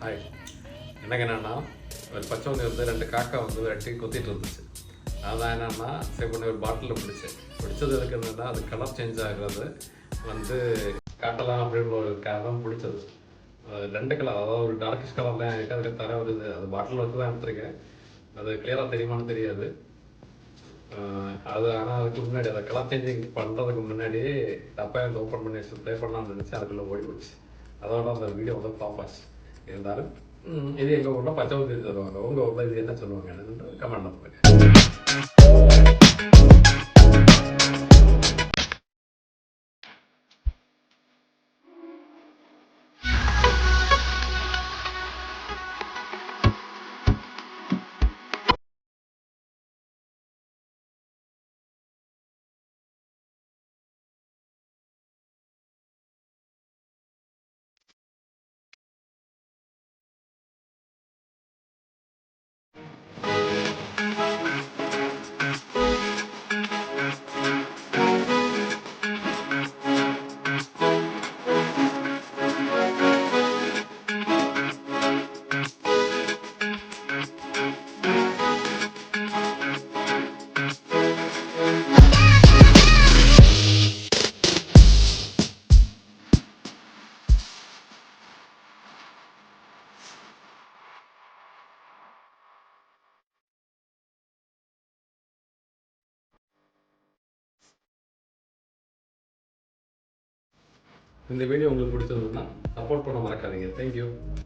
Hi. எனக்கு என்னென்னா, ஒரு பச்சை வந்து 2 காக்கா வந்து வெட்டி கொத்திட்டு இருந்துச்சு. அதான் என்னென்னா, சரி பண்ணி ஒரு பாட்டிலில் பிடிச்சேன். பிடிச்சது எதுக்கு என்னென்னா, அது கலர் சேஞ்ச் ஆகிறது வந்து காட்டலாம் அப்படின்னு ஒரு தான் பிடிச்சது. 2 கலர், அதாவது ஒரு டார்க்கிஷ் கலர் தான் எனக்கு அதில் தர வருது. அது பாட்டிலில் வச்சு தான் எடுத்துருக்கேன். அது கிளியராக தெரியுமான்னு தெரியாது. அது ஆனால் அதுக்கு முன்னாடி அதை கலர் சேஞ்சிங் பண்ணுறதுக்கு முன்னாடியே தப்பாக எனக்கு ஓப்பன் பண்ணி வச்சு ப்ளே பண்ணலாம்னு நினச்சி அதுக்குள்ளே ஓடி போச்சு. அதோட அந்த வீடியோ வந்து பாப்பாச்சு. இருந்தாலும் இது எங்கள் ஊரில் பச்சை ஊற்றி சொல்லுவாங்க. உங்கள் ஊரில் இது என்ன சொல்லுவாங்க கமெண்ட் பண்ணுங்க. இந்த வீடியோ உங்களுக்கு பிடிச்சிருந்ததுன்னா சப்போர்ட் பண்ண மறக்காதீங்க. தேங்க்யூ.